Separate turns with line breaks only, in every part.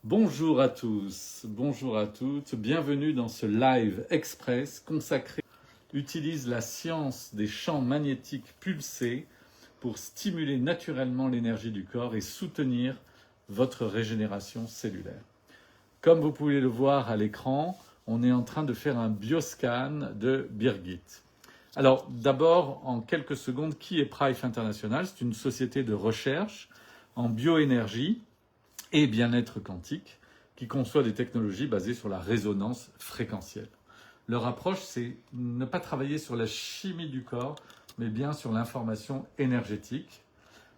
Bonjour à tous, bonjour à toutes, bienvenue dans ce live express consacré utilise la science des champs magnétiques pulsés pour stimuler naturellement l'énergie du corps et soutenir votre régénération cellulaire. Comme vous pouvez le voir à l'écran, on est en train de faire un bioscan de Birgit. Alors d'abord, en quelques secondes, qui est Prife International? C'est une société de recherche en bioénergie et bien-être quantique qui conçoit des technologies basées sur la résonance fréquentielle. Leur approche, c'est ne pas travailler sur la chimie du corps, mais bien sur l'information énergétique,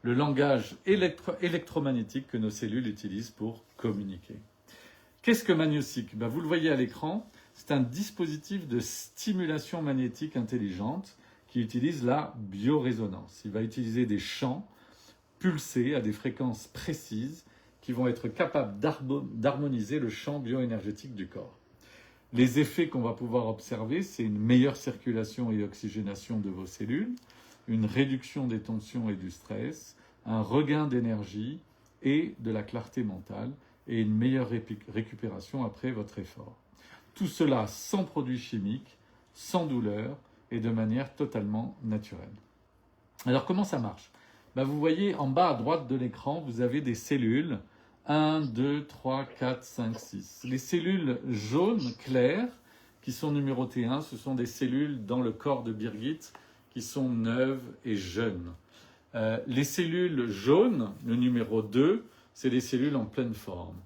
le langage électromagnétique que nos cellules utilisent pour communiquer. Qu'est-ce que MagnoSeq? Vous le voyez à l'écran, c'est un dispositif de stimulation magnétique intelligente qui utilise la biorésonance. Il va utiliser des champs pulsés à des fréquences précises qui vont être capables d'harmoniser le champ bioénergétique du corps. Les effets qu'on va pouvoir observer, c'est une meilleure circulation et oxygénation de vos cellules, une réduction des tensions et du stress, un regain d'énergie et de la clarté mentale et une meilleure récupération après votre effort. Tout cela sans produits chimiques, sans douleur et de manière totalement naturelle. Alors comment ça marche? Vous voyez en bas à droite de l'écran, vous avez des cellules 1, 2, 3, 4, 5, 6. Les cellules jaunes claires qui sont numérotées 1, ce sont des cellules dans le corps de Birgit qui sont neuves et jeunes. Les cellules jaunes, le numéro 2, c'est des cellules en pleine forme.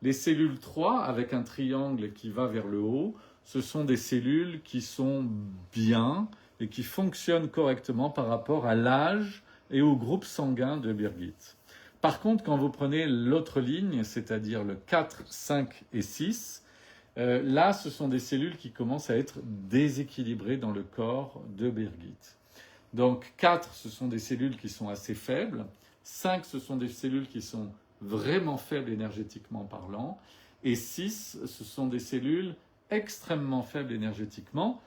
Les cellules 3, avec un triangle qui va vers le haut, ce sont des cellules qui sont bien et qui fonctionnent correctement par rapport à l'âge et au groupe sanguin de Birgit. Par contre, quand vous prenez l'autre ligne, c'est-à-dire le 4, 5 et 6, là, ce sont des cellules qui commencent à être déséquilibrées dans le corps de Birgit. Donc 4, ce sont des cellules qui sont assez faibles. 5, ce sont des cellules qui sont vraiment faibles énergétiquement parlant. Et 6, ce sont des cellules extrêmement faibles énergétiquement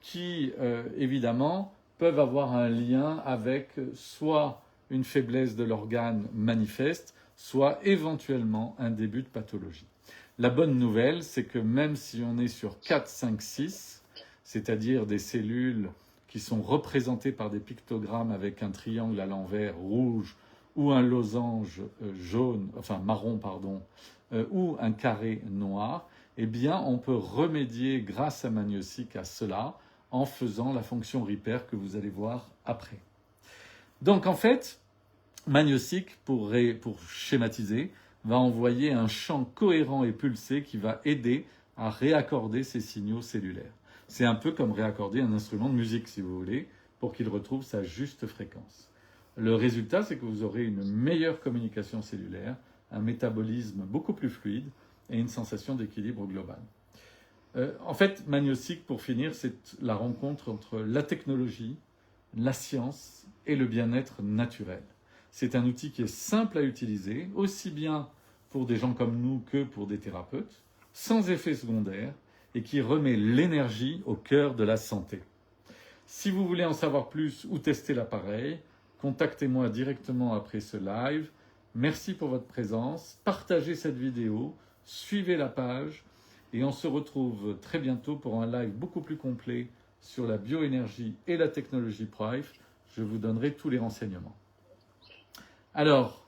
qui, évidemment, peuvent avoir un lien avec soit une faiblesse de l'organe manifeste, soit éventuellement un début de pathologie. La bonne nouvelle, c'est que même si on est sur 4, 5, 6, c'est-à-dire des cellules qui sont représentées par des pictogrammes avec un triangle à l'envers rouge ou un losange marron, ou un carré noir, eh bien on peut remédier grâce à MagnoSeq à cela en faisant la fonction repair que vous allez voir après. Donc en fait, MagnoSeq, pour schématiser, va envoyer un champ cohérent et pulsé qui va aider à réaccorder ces signaux cellulaires. C'est un peu comme réaccorder un instrument de musique, si vous voulez, pour qu'il retrouve sa juste fréquence. Le résultat, c'est que vous aurez une meilleure communication cellulaire, un métabolisme beaucoup plus fluide et une sensation d'équilibre global. En fait, MagnoSeq, pour finir, c'est la rencontre entre la technologie, la science et le bien-être naturel. C'est un outil qui est simple à utiliser, aussi bien pour des gens comme nous que pour des thérapeutes, sans effet secondaire et qui remet l'énergie au cœur de la santé. Si vous voulez en savoir plus ou tester l'appareil, contactez-moi directement après ce live. Merci pour votre présence, partagez cette vidéo, suivez la page et on se retrouve très bientôt pour un live beaucoup plus complet sur la bioénergie et la technologie Prife. Je vous donnerai tous les renseignements. Alors,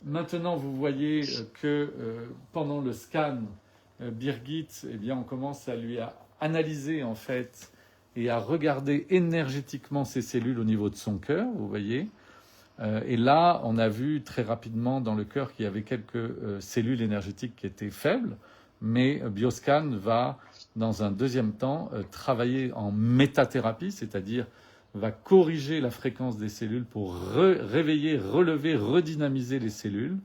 maintenant vous voyez que pendant le scan, Birgit, on commence à lui analyser en fait et à regarder énergétiquement ses cellules au niveau de son cœur, vous voyez. Et là, on a vu très rapidement dans le cœur qu'il y avait quelques cellules énergétiques qui étaient faibles, mais Bioscan va, dans un deuxième temps, travailler en métathérapie, c'est-à-dire va corriger la fréquence des cellules pour réveiller, relever, redynamiser les cellules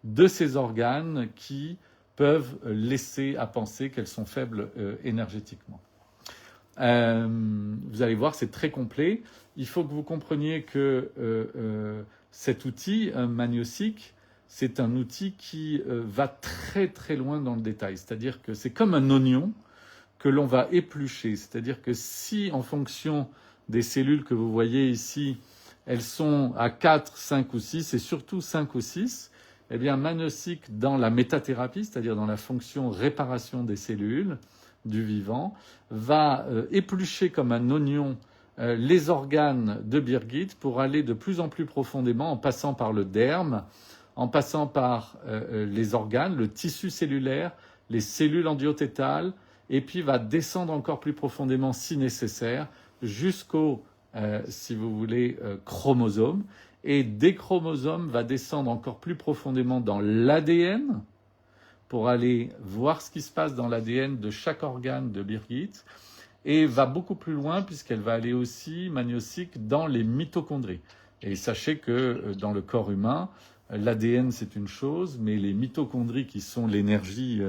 de ces organes qui peuvent laisser à penser qu'elles sont faibles énergétiquement. Vous allez voir, c'est très complet. Il faut que vous compreniez que cet outil, MagnoSeq, c'est un outil qui va très très loin dans le détail. C'est-à-dire que c'est comme un oignon que l'on va éplucher. C'est-à-dire que si, en fonction des cellules que vous voyez ici, elles sont à 4, 5 ou 6, et surtout 5 ou 6, Eh bien, Magnosic, dans la métathérapie, c'est-à-dire dans la fonction réparation des cellules du vivant, va éplucher comme un oignon les organes de Birgit pour aller de plus en plus profondément en passant par le derme, en passant par les organes, le tissu cellulaire, les cellules endiothétales, et puis va descendre encore plus profondément si nécessaire jusqu'au, si vous voulez, chromosomes. Et des chromosomes va descendre encore plus profondément dans l'ADN pour aller voir ce qui se passe dans l'ADN de chaque organe de Birgit, et va beaucoup plus loin puisqu'elle va aller aussi, Magnosic, dans les mitochondries. Et sachez que dans le corps humain, l'ADN c'est une chose, mais les mitochondries qui sont l'énergie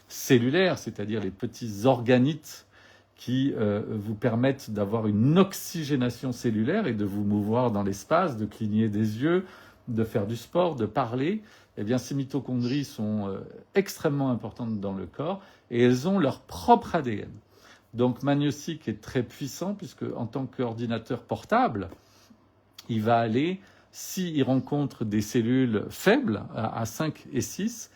cellulaire, c'est-à-dire les petits organites qui vous permettent d'avoir une oxygénation cellulaire et de vous mouvoir dans l'espace, de cligner des yeux, de faire du sport, de parler, eh bien ces mitochondries sont extrêmement importantes dans le corps et elles ont leur propre ADN. Donc Magnosic est très puissant puisque en tant qu'ordinateur portable, il va aller, s'il rencontre des cellules faibles à 5 et 6,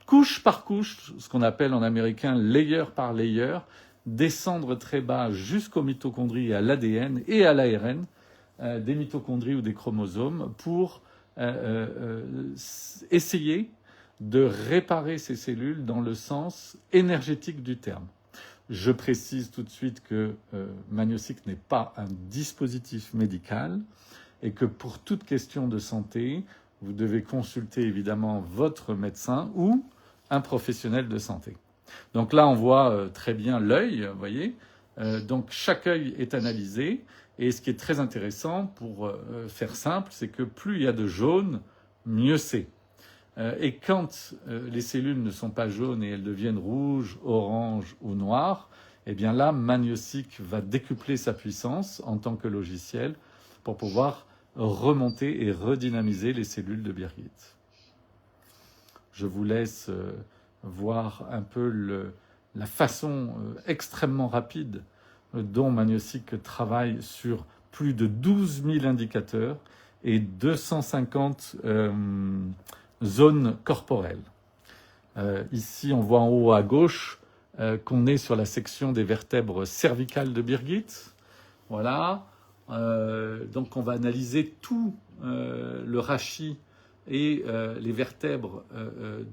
couche par couche, ce qu'on appelle en américain layer par layer, descendre très bas jusqu'aux mitochondries et à l'ADN et à l'ARN des mitochondries ou des chromosomes pour essayer de réparer ces cellules dans le sens énergétique du terme. Je précise tout de suite que Magnosic n'est pas un dispositif médical et que pour toute question de santé, vous devez consulter évidemment votre médecin ou un professionnel de santé. Donc là, on voit très bien l'œil, vous voyez. Donc chaque œil est analysé. Et ce qui est très intéressant, pour faire simple, c'est que plus il y a de jaune, mieux c'est. Et quand les cellules ne sont pas jaunes et elles deviennent rouges, oranges ou noires, eh bien là, Magnosic va décupler sa puissance en tant que logiciel pour pouvoir remonter et redynamiser les cellules de Birgit. Je vous laisse voir un peu la façon extrêmement rapide dont Magnosic travaille sur plus de 12 000 indicateurs et 250 zones corporelles. Ici, on voit en haut à gauche qu'on est sur la section des vertèbres cervicales de Birgit. Voilà. Donc on va analyser tout le rachis et les vertèbres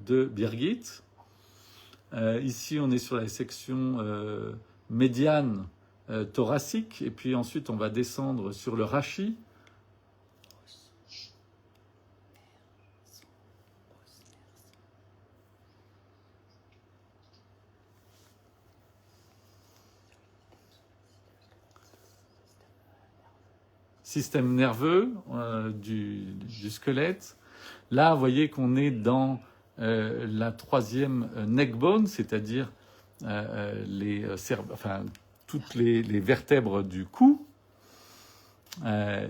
de Birgit. Ici, on est sur la section médiane thoracique, et puis ensuite on va descendre sur le rachis. Système nerveux du squelette. Là, vous voyez qu'on est dans la troisième neck bone, c'est-à-dire toutes les vertèbres du cou.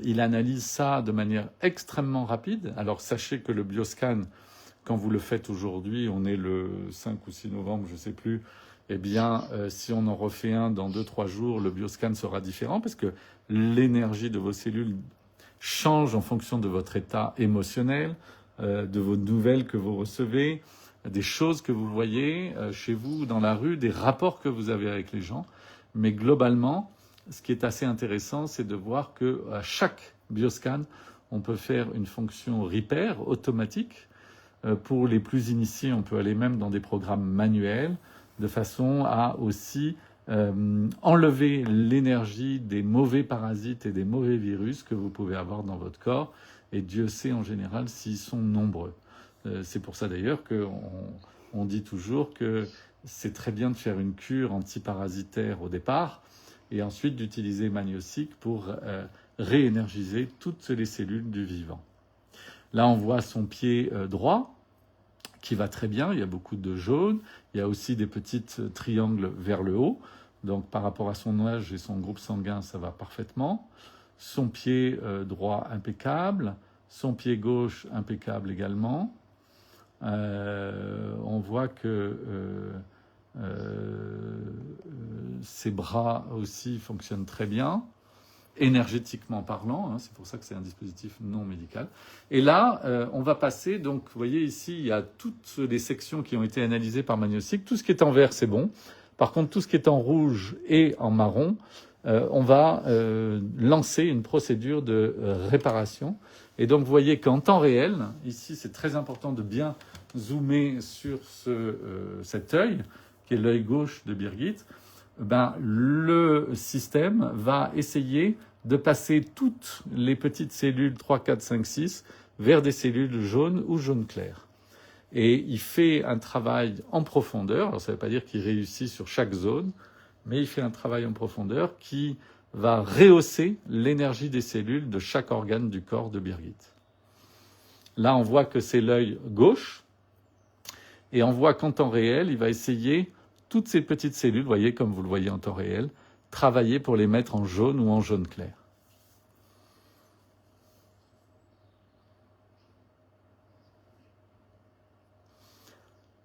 Il analyse ça de manière extrêmement rapide. Alors sachez que le bioscan, quand vous le faites aujourd'hui, on est le 5 ou 6 novembre, je ne sais plus, eh bien, si on en refait un dans 2-3 jours, le bioscan sera différent parce que l'énergie de vos cellules change en fonction de votre état émotionnel, de vos nouvelles que vous recevez, des choses que vous voyez chez vous, dans la rue, des rapports que vous avez avec les gens. Mais globalement, ce qui est assez intéressant, c'est de voir qu'à chaque bioscan, on peut faire une fonction repair automatique. Pour les plus initiés, on peut aller même dans des programmes manuels, de façon à aussi enlever l'énergie des mauvais parasites et des mauvais virus que vous pouvez avoir dans votre corps. Et Dieu sait en général s'ils sont nombreux. C'est pour ça d'ailleurs qu'on dit toujours que c'est très bien de faire une cure antiparasitaire au départ et ensuite d'utiliser Magnosic pour réénergiser toutes les cellules du vivant. Là, on voit son pied droit qui va très bien. Il y a beaucoup de jaune. Il y a aussi des petits triangles vers le haut. Donc, par rapport à son âge et son groupe sanguin, ça va parfaitement. Son pied droit impeccable. Son pied gauche impeccable également. On voit que ses bras aussi fonctionnent très bien. énergétiquement parlant, hein, c'est pour ça que c'est un dispositif non médical. Et là, on va passer, donc vous voyez ici, il y a toutes les sections qui ont été analysées par Magnosic. Tout ce qui est en vert, c'est bon. Par contre, tout ce qui est en rouge et en marron, on va lancer une procédure de réparation. Et donc, vous voyez qu'en temps réel, ici, c'est très important de bien zoomer sur cet œil, qui est l'œil gauche de Birgit. Ben, le système va essayer de passer toutes les petites cellules 3, 4, 5, 6 vers des cellules jaunes ou jaune clair. Et il fait un travail en profondeur. Alors, ça ne veut pas dire qu'il réussit sur chaque zone, mais il fait un travail en profondeur qui va rehausser l'énergie des cellules de chaque organe du corps de Birgit. Là, on voit que c'est l'œil gauche, et on voit qu'en temps réel, il va essayer toutes ces petites cellules, vous voyez, comme vous le voyez en temps réel, travailler pour les mettre en jaune ou en jaune clair.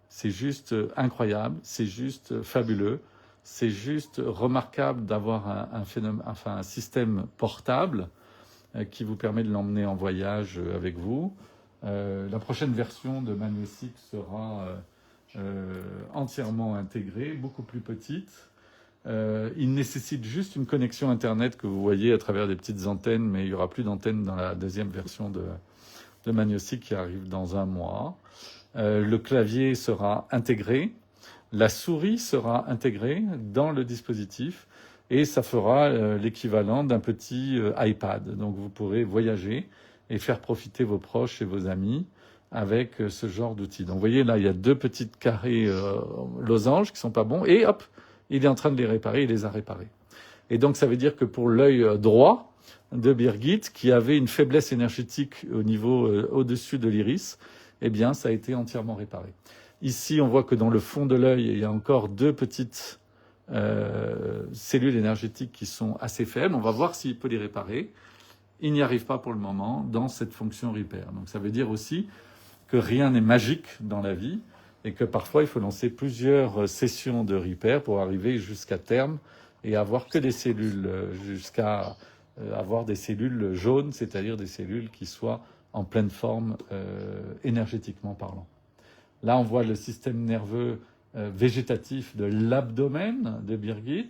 C'est juste incroyable, c'est juste fabuleux, c'est juste remarquable d'avoir un système portable qui vous permet de l'emmener en voyage avec vous. La prochaine version de Magnosic sera entièrement intégrée, beaucoup plus petite. Il nécessite juste une connexion Internet que vous voyez à travers des petites antennes, mais il n'y aura plus d'antennes dans la deuxième version de Magnosic qui arrive dans un mois. Le clavier sera intégré, la souris sera intégrée dans le dispositif et ça fera l'équivalent d'un petit iPad. Donc vous pourrez voyager et faire profiter vos proches et vos amis avec ce genre d'outils. Donc vous voyez là, il y a deux petites carrés losanges qui sont pas bons et hop, il est en train de les réparer, il les a réparés. Et donc ça veut dire que pour l'œil droit de Birgit, qui avait une faiblesse énergétique au niveau au-dessus de l'iris, eh bien ça a été entièrement réparé. Ici, on voit que dans le fond de l'œil, il y a encore deux petites cellules énergétiques qui sont assez faibles. On va voir s'il peut les réparer. Il n'y arrive pas pour le moment dans cette fonction repair. Donc ça veut dire aussi que rien n'est magique dans la vie et que parfois il faut lancer plusieurs sessions de repair pour arriver jusqu'à terme et avoir que des cellules, jusqu'à avoir des cellules jaunes, c'est-à-dire des cellules qui soient en pleine forme énergétiquement parlant. Là, on voit le système nerveux végétatif de l'abdomen de Birgit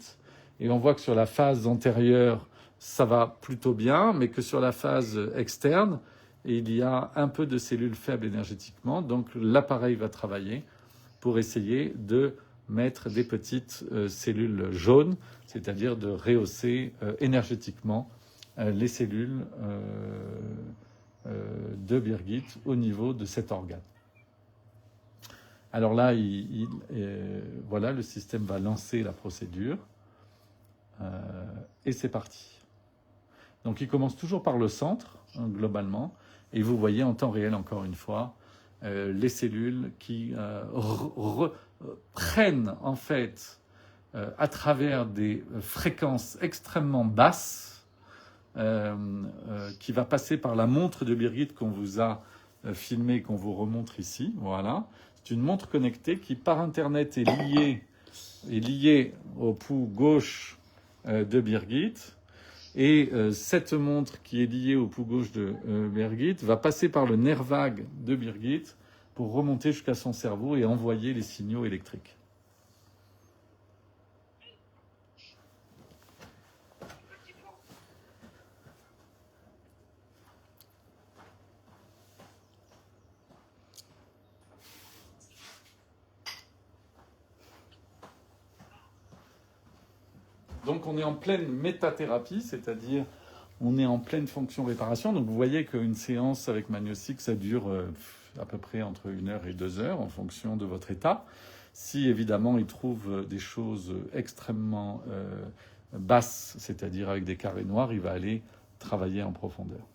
et on voit que sur la phase antérieure, ça va plutôt bien, mais que sur la phase externe, il y a un peu de cellules faibles énergétiquement. Donc l'appareil va travailler pour essayer de mettre des petites cellules jaunes, c'est-à-dire de rehausser énergétiquement les cellules de Birgit au niveau de cet organe. Alors là, voilà, le système va lancer la procédure et c'est parti. Donc il commence toujours par le centre, hein, globalement, et vous voyez en temps réel, encore une fois, les cellules qui prennent en fait à travers des fréquences extrêmement basses, qui va passer par la montre de Birgit qu'on vous a filmée, qu'on vous remontre ici, voilà. C'est une montre connectée qui par Internet est liée au pouls gauche de Birgit. Et cette montre qui est liée au pouls gauche de Birgit va passer par le nerf vague de Birgit pour remonter jusqu'à son cerveau et envoyer les signaux électriques. Donc on est en pleine métathérapie, c'est-à-dire on est en pleine fonction réparation. Donc vous voyez qu'une séance avec Magnosic, ça dure à peu près entre 1 heure et 2 heures en fonction de votre état. Si évidemment il trouve des choses extrêmement basses, c'est-à-dire avec des carrés noirs, il va aller travailler en profondeur.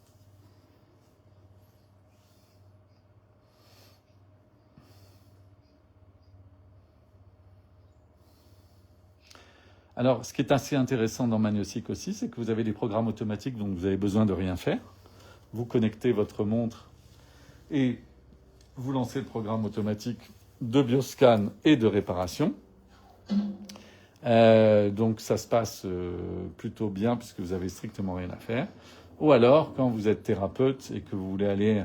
Alors, ce qui est assez intéressant dans Magnosic aussi, c'est que vous avez des programmes automatiques dont vous avez besoin de rien faire. Vous connectez votre montre et vous lancez le programme automatique de bioscan et de réparation. Donc ça se passe plutôt bien puisque vous avez strictement rien à faire. Ou alors, quand vous êtes thérapeute et que vous voulez aller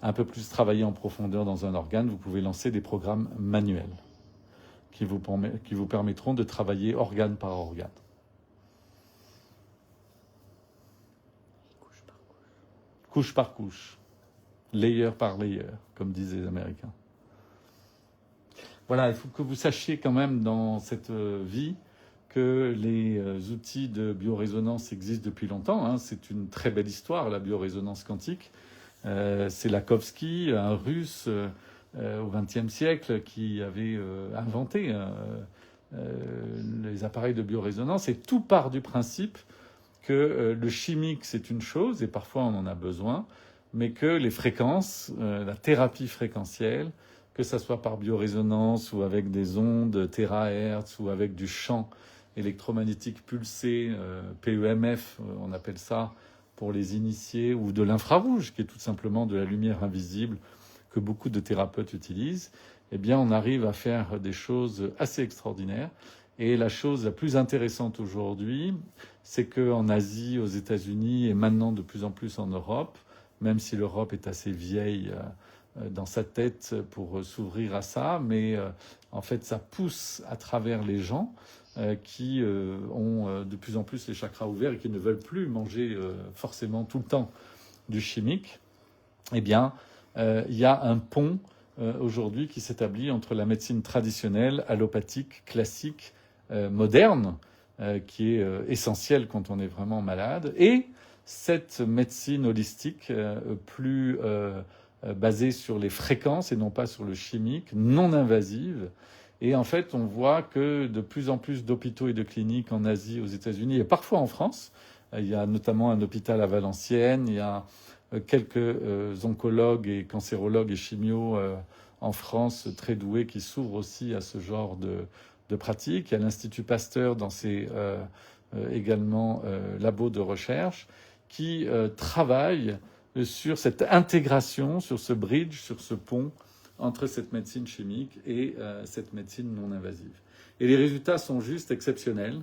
un peu plus travailler en profondeur dans un organe, vous pouvez lancer des programmes manuels qui vous permettront de travailler organe par organe. Couche par couche, layer par layer, comme disent les Américains. Voilà, il faut que vous sachiez quand même dans cette vie que les outils de biorésonance existent depuis longtemps. Hein. C'est une très belle histoire, la biorésonance quantique. C'est Lakovsky, un Russe au XXe siècle, qui avait inventé les appareils de biorésonance. Et tout part du principe que le chimique, c'est une chose, et parfois on en a besoin, mais que les fréquences, la thérapie fréquentielle, que ça soit par biorésonance ou avec des ondes térahertz ou avec du champ électromagnétique pulsé, PEMF, on appelle ça pour les initiés, ou de l'infrarouge, qui est tout simplement de la lumière invisible que beaucoup de thérapeutes utilisent, eh bien on arrive à faire des choses assez extraordinaires. Et la chose la plus intéressante aujourd'hui, c'est qu'en Asie, aux États-Unis et maintenant de plus en plus en Europe, même si l'Europe est assez vieille dans sa tête pour s'ouvrir à ça, mais en fait ça pousse à travers les gens qui ont de plus en plus les chakras ouverts et qui ne veulent plus manger forcément tout le temps du chimique. Eh bien, il y a un pont aujourd'hui qui s'établit entre la médecine traditionnelle, allopathique, classique, moderne, qui est essentielle quand on est vraiment malade, et cette médecine holistique plus basée sur les fréquences et non pas sur le chimique, non invasive. Et en fait, on voit que de plus en plus d'hôpitaux et de cliniques en Asie, aux États-Unis et parfois en France, il y a notamment un hôpital à Valenciennes, il y a quelques oncologues et cancérologues et chimios en France très doués qui s'ouvrent aussi à ce genre de pratiques. Il y a l'Institut Pasteur dans ses également labos de recherche qui travaillent sur cette intégration, sur ce bridge, sur ce pont entre cette médecine chimique et cette médecine non invasive. Et les résultats sont juste exceptionnels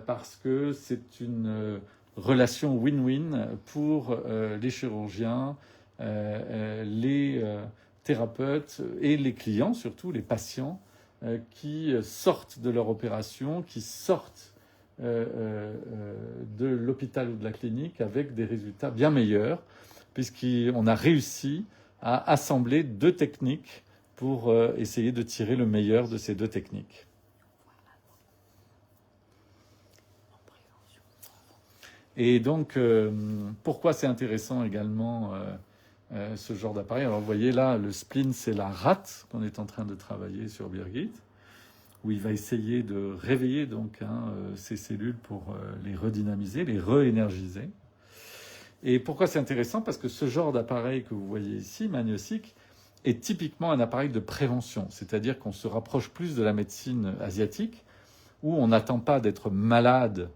parce que c'est une relation win-win pour les chirurgiens, les thérapeutes et les clients, surtout les patients, qui sortent de leur opération, qui sortent de l'hôpital ou de la clinique avec des résultats bien meilleurs, puisqu'on a réussi à assembler deux techniques pour essayer de tirer le meilleur de ces deux techniques. Et donc, pourquoi c'est intéressant également ce genre d'appareil? Alors, vous voyez là, le spleen, c'est la rate qu'on est en train de travailler sur Birgit, où il va essayer de réveiller donc ces cellules pour les redynamiser, les réénergiser. Et pourquoi c'est intéressant? Parce que ce genre d'appareil que vous voyez ici, Magnosic, est typiquement un appareil de prévention. C'est-à-dire qu'on se rapproche plus de la médecine asiatique, où on n'attend pas d'être malade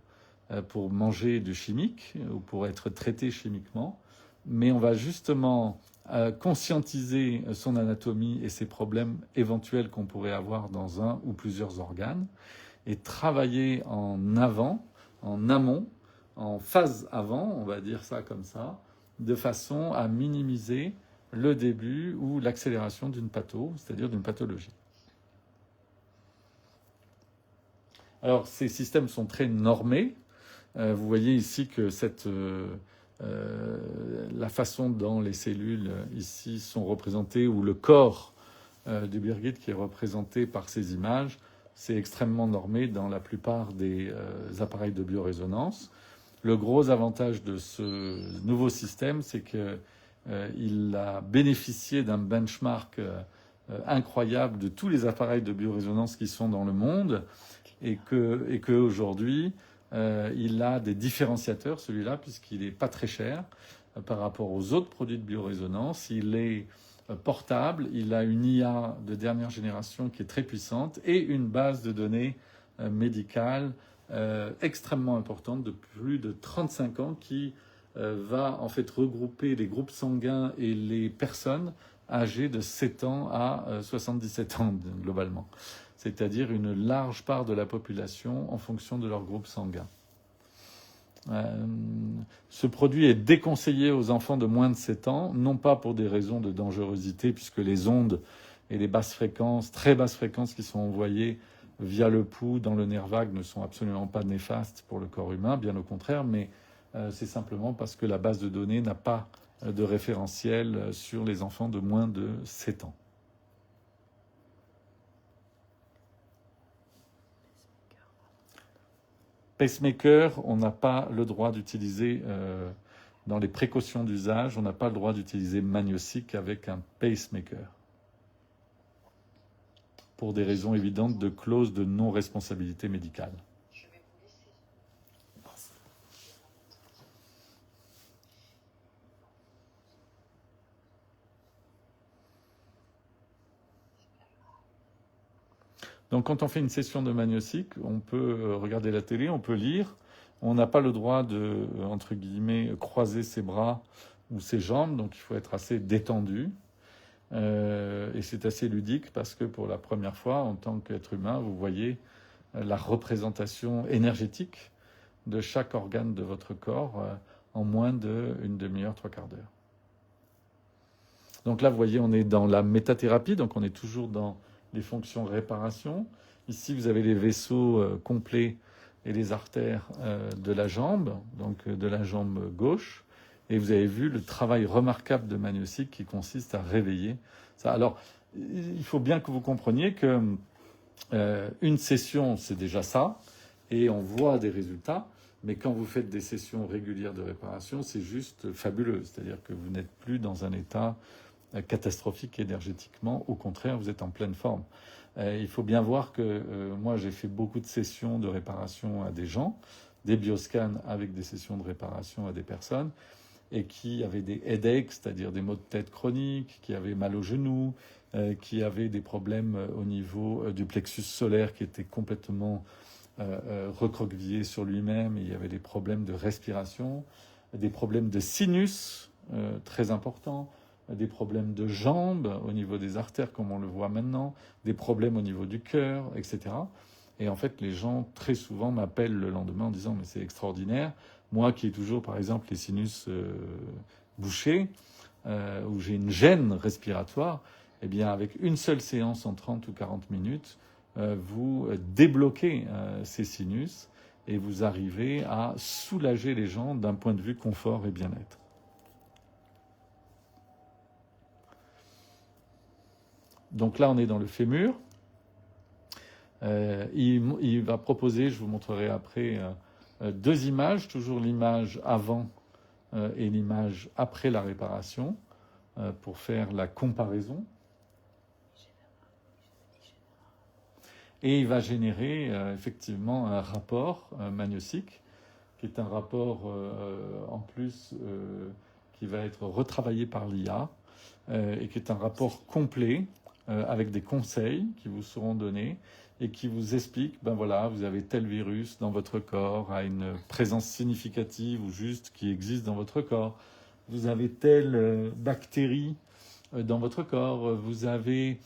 pour manger du chimique ou pour être traité chimiquement, mais on va justement conscientiser son anatomie et ses problèmes éventuels qu'on pourrait avoir dans un ou plusieurs organes et travailler en amont, en phase avant, on va dire ça comme ça, de façon à minimiser le début ou l'accélération d'une c'est-à-dire d'une pathologie. Alors, ces systèmes sont très normés. Vous voyez ici que la façon dont les cellules ici sont représentées, ou le corps du Birgit qui est représenté par ces images, c'est extrêmement normé dans la plupart des appareils de biorésonance. Le gros avantage de ce nouveau système, c'est qu'il a bénéficié d'un benchmark incroyable de tous les appareils de biorésonance qui sont dans le monde, et qu'aujourd'hui, il a des différenciateurs, celui-là, puisqu'il n'est pas très cher par rapport aux autres produits de biorésonance. Il est portable, il a une IA de dernière génération qui est très puissante et une base de données médicale extrêmement importante de plus de 35 ans qui va en fait regrouper les groupes sanguins et les personnes âgés de 7 ans à 77 ans globalement, c'est-à-dire une large part de la population en fonction de leur groupe sanguin. Ce produit est déconseillé aux enfants de moins de 7 ans, non pas pour des raisons de dangerosité, puisque les ondes et les basses fréquences, très basses fréquences qui sont envoyées via le pouls dans le nerf vague ne sont absolument pas néfastes pour le corps humain, bien au contraire, mais c'est simplement parce que la base de données n'a pas de référentiel sur les enfants de moins de 7 ans. Pacemaker, on n'a pas le droit d'utiliser, dans les précautions d'usage, on n'a pas le droit d'utiliser Magnosic avec un pacemaker. Pour des raisons évidentes de clause de non-responsabilité médicale. Donc quand on fait une session de Magnosic, on peut regarder la télé, on peut lire. On n'a pas le droit de, entre guillemets, croiser ses bras ou ses jambes, donc il faut être assez détendu. Et c'est assez ludique parce que pour la première fois, en tant qu'être humain, vous voyez la représentation énergétique de chaque organe de votre corps en moins d'une demi-heure, trois quarts d'heure. Donc là, vous voyez, on est dans la métathérapie, donc on est toujours dans les fonctions réparation. Ici, vous avez les vaisseaux complets et les artères de la jambe, donc de la jambe gauche. Et vous avez vu le travail remarquable de Magnosic qui consiste à réveiller ça. Alors, il faut bien que vous compreniez que une session, c'est déjà ça, et on voit des résultats. Mais quand vous faites des sessions régulières de réparation, c'est juste fabuleux. C'est-à-dire que vous n'êtes plus dans un état catastrophique énergétiquement. Au contraire, vous êtes en pleine forme. Il faut bien voir que moi, j'ai fait beaucoup de sessions de réparation à des gens, des bioscans avec des sessions de réparation à des personnes, et qui avaient des headaches, c'est-à-dire des maux de tête chroniques, qui avaient mal aux genoux, qui avaient des problèmes au niveau du plexus solaire qui était complètement recroquevillé sur lui-même, et il y avait des problèmes de respiration, des problèmes de sinus très importants, des problèmes de jambes au niveau des artères, comme on le voit maintenant, des problèmes au niveau du cœur, etc. Et en fait, les gens, très souvent, m'appellent le lendemain en disant « mais c'est extraordinaire, moi qui ai toujours, par exemple, les sinus bouchés, où j'ai une gêne respiratoire, eh bien, avec une seule séance en 30 ou 40 minutes, vous débloquez ces sinus et vous arrivez à soulager les gens d'un point de vue confort et bien-être. » Donc là, on est dans le fémur. Il va proposer, je vous montrerai après, deux images, toujours l'image avant et l'image après la réparation, pour faire la comparaison. Et il va générer effectivement un rapport Magnosic, qui est un rapport en plus qui va être retravaillé par l'IA, et qui est un rapport complet avec des conseils qui vous seront donnés et qui vous expliquent, ben voilà, vous avez tel virus dans votre corps, à une présence significative ou juste qui existe dans votre corps. Vous avez telle bactérie dans votre corps, vous avez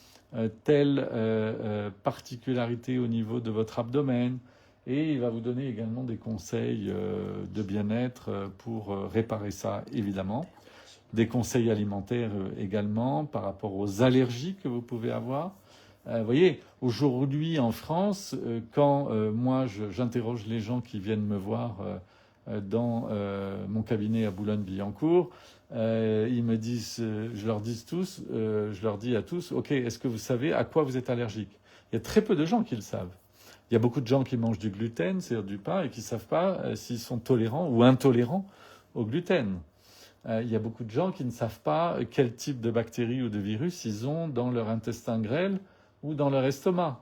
telle particularité au niveau de votre abdomen. Et il va vous donner également des conseils de bien-être pour réparer ça, évidemment. Des conseils alimentaires également par rapport aux allergies que vous pouvez avoir. Vous voyez, aujourd'hui en France, quand moi j'interroge les gens qui viennent me voir dans mon cabinet à Boulogne-Billancourt, ils me disent, je leur dis à tous, ok, est-ce que vous savez à quoi vous êtes allergique? Il y a très peu de gens qui le savent. Il y a beaucoup de gens qui mangent du gluten, c'est-à-dire du pain, et qui ne savent pas s'ils sont tolérants ou intolérants au gluten. Il y a beaucoup de gens qui ne savent pas quel type de bactéries ou de virus ils ont dans leur intestin grêle ou dans leur estomac.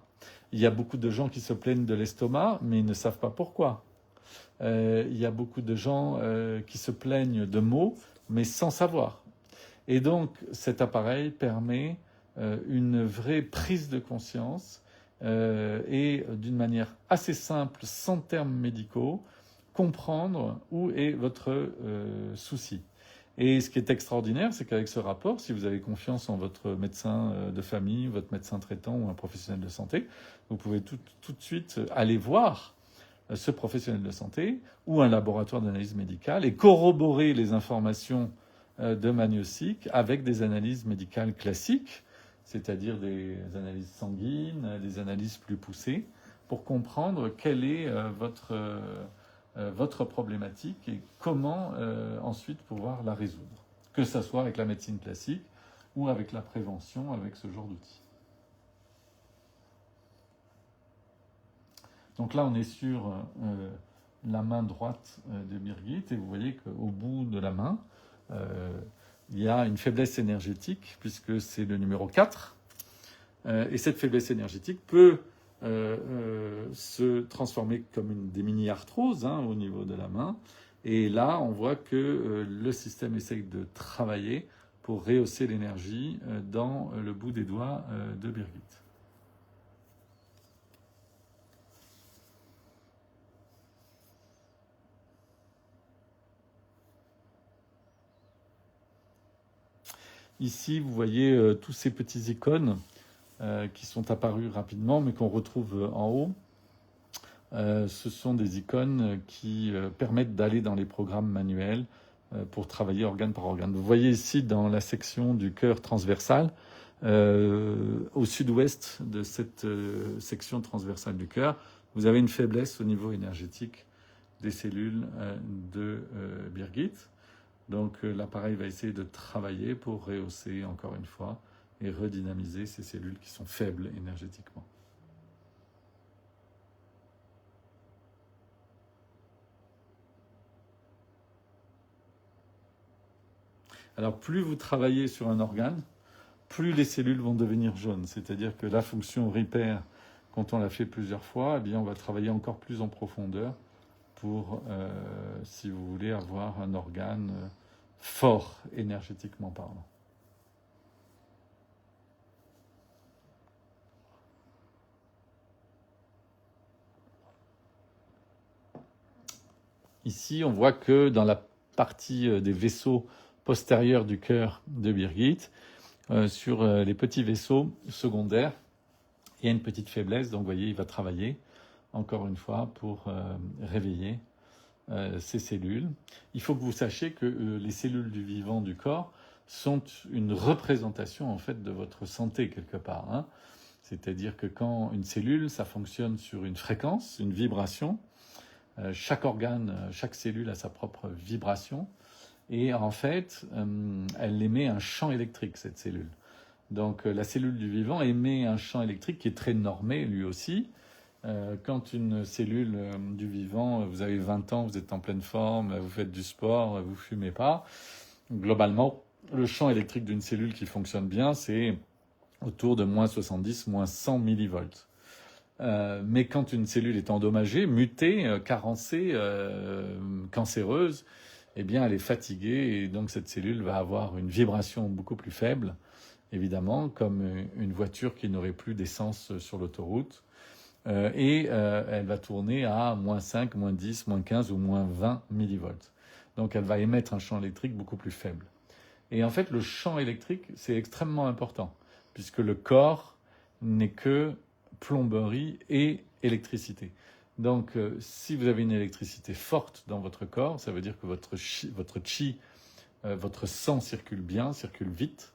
Il y a beaucoup de gens qui se plaignent de l'estomac, mais ils ne savent pas pourquoi. Il y a beaucoup de gens qui se plaignent de maux, mais sans savoir. Et donc, cet appareil permet une vraie prise de conscience et d'une manière assez simple, sans termes médicaux, comprendre où est votre souci. Et ce qui est extraordinaire, c'est qu'avec ce rapport, si vous avez confiance en votre médecin de famille, votre médecin traitant ou un professionnel de santé, vous pouvez tout de suite aller voir ce professionnel de santé ou un laboratoire d'analyse médicale et corroborer les informations de Magnosic avec des analyses médicales classiques, c'est-à-dire des analyses sanguines, des analyses plus poussées, pour comprendre quelle est votre problématique et comment ensuite pouvoir la résoudre, que ce soit avec la médecine classique ou avec la prévention, avec ce genre d'outils. Donc là, on est sur la main droite de Birgit et vous voyez qu'au bout de la main, il y a une faiblesse énergétique puisque c'est le numéro 4. Et cette faiblesse énergétique peut se transformer comme des mini-arthroses au niveau de la main. Et là, on voit que le système essaye de travailler pour rehausser l'énergie dans le bout des doigts de Birgit. Ici, vous voyez tous ces petits icônes qui sont apparus rapidement, mais qu'on retrouve en haut. Ce sont des icônes qui permettent d'aller dans les programmes manuels pour travailler organe par organe. Vous voyez ici dans la section du cœur transversal, au sud-ouest de cette section transversale du cœur, vous avez une faiblesse au niveau énergétique des cellules de Birgit. Donc l'appareil va essayer de travailler pour rehausser encore une fois et redynamiser ces cellules qui sont faibles énergétiquement. Alors plus vous travaillez sur un organe, plus les cellules vont devenir jaunes. C'est-à-dire que la fonction repair, quand on l'a fait plusieurs fois, eh bien on va travailler encore plus en profondeur pour, si vous voulez, avoir un organe fort énergétiquement parlant. Ici, on voit que dans la partie des vaisseaux postérieurs du cœur de Birgit, sur les petits vaisseaux secondaires, il y a une petite faiblesse. Donc, vous voyez, il va travailler, encore une fois, pour réveiller ces cellules. Il faut que vous sachiez que les cellules du vivant du corps sont une représentation, en fait, de votre santé, quelque part. C'est-à-dire que quand une cellule, ça fonctionne sur une fréquence, une vibration. Chaque organe, chaque cellule a sa propre vibration. Et en fait, elle émet un champ électrique, cette cellule. Donc la cellule du vivant émet un champ électrique qui est très normé, lui aussi. Quand une cellule du vivant, vous avez 20 ans, vous êtes en pleine forme, vous faites du sport, vous ne fumez pas, globalement, le champ électrique d'une cellule qui fonctionne bien, c'est autour de moins 70, moins 100 millivolts. Mais quand une cellule est endommagée, mutée, carencée, cancéreuse, eh bien, elle est fatiguée et donc cette cellule va avoir une vibration beaucoup plus faible, évidemment, comme une voiture qui n'aurait plus d'essence sur l'autoroute. Elle va tourner à moins 5, moins 10, moins 15 ou moins 20 millivolts. Donc elle va émettre un champ électrique beaucoup plus faible. Et en fait, le champ électrique, c'est extrêmement important, puisque le corps n'est que plomberie et électricité. Donc, si vous avez une électricité forte dans votre corps, ça veut dire que votre chi, votre sang circule bien, circule vite,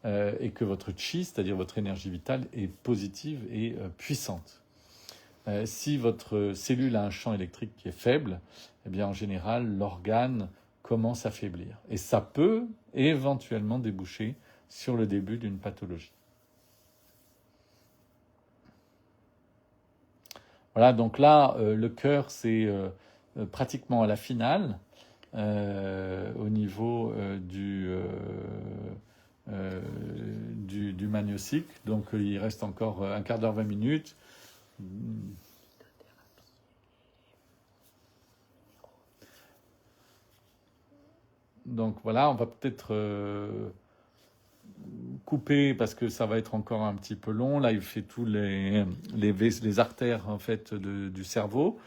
et que votre chi, c'est-à-dire votre énergie vitale, est positive et puissante. Si votre cellule a un champ électrique qui est faible, eh bien, en général, l'organe commence à faiblir. Et ça peut éventuellement déboucher sur le début d'une pathologie. Voilà, donc là, le cœur, c'est pratiquement à la finale au niveau du Magnosic. Donc, il reste encore un quart d'heure, 20 minutes. Donc, voilà, on va peut-être couper parce que ça va être encore un petit peu long. Là, il fait tous les artères en fait du cerveau.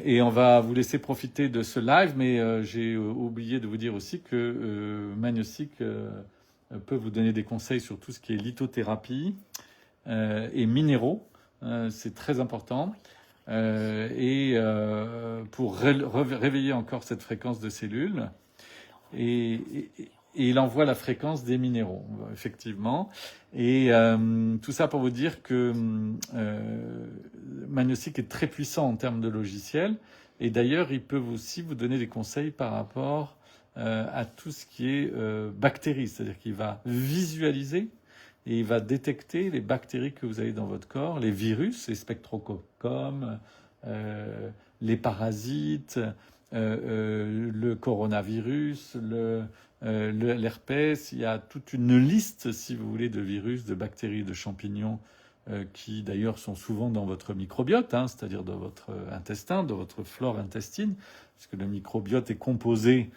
Et on va vous laisser profiter de ce live, mais j'ai oublié de vous dire aussi que Magnosic peut vous donner des conseils sur tout ce qui est lithothérapie et minéraux. C'est très important. Pour réveiller encore cette fréquence de cellules. Et il envoie la fréquence des minéraux, effectivement. Et tout ça pour vous dire que Magnosic est très puissant en termes de logiciel. Et d'ailleurs, il peut aussi vous donner des conseils par rapport à tout ce qui est bactéries. C'est-à-dire qu'il va visualiser et il va détecter les bactéries que vous avez dans votre corps, les virus, les spectrococcum, les parasites, le coronavirus, l'herpès. Il y a toute une liste, si vous voulez, de virus, de bactéries, de champignons qui d'ailleurs sont souvent dans votre microbiote, c'est-à-dire dans votre intestin, dans votre flore intestine, puisque le microbiote est composé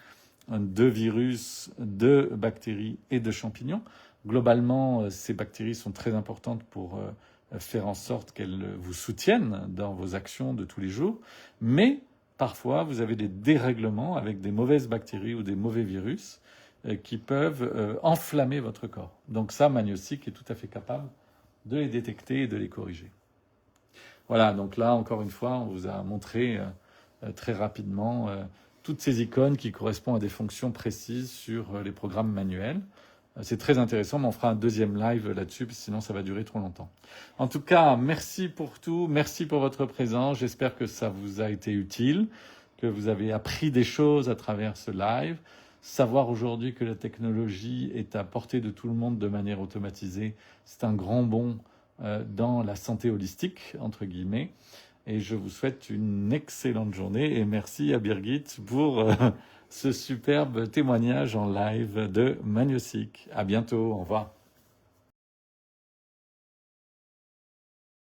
de virus, de bactéries et de champignons. Globalement, ces bactéries sont très importantes pour faire en sorte qu'elles vous soutiennent dans vos actions de tous les jours. Mais parfois, vous avez des dérèglements avec des mauvaises bactéries ou des mauvais virus qui peuvent enflammer votre corps. Donc ça, Magnosic est tout à fait capable de les détecter et de les corriger. Voilà, donc là, encore une fois, on vous a montré très rapidement toutes ces icônes qui correspondent à des fonctions précises sur les programmes manuels. C'est très intéressant, mais on fera un deuxième live là-dessus, parce que sinon ça va durer trop longtemps. En tout cas, merci pour tout, merci pour votre présence. J'espère que ça vous a été utile, que vous avez appris des choses à travers ce live. Savoir aujourd'hui que la technologie est à portée de tout le monde de manière automatisée, c'est un grand bond dans la santé holistique, entre guillemets. Et je vous souhaite une excellente journée et merci à Birgit pour ce superbe témoignage en live de Magnosic. À bientôt, au revoir.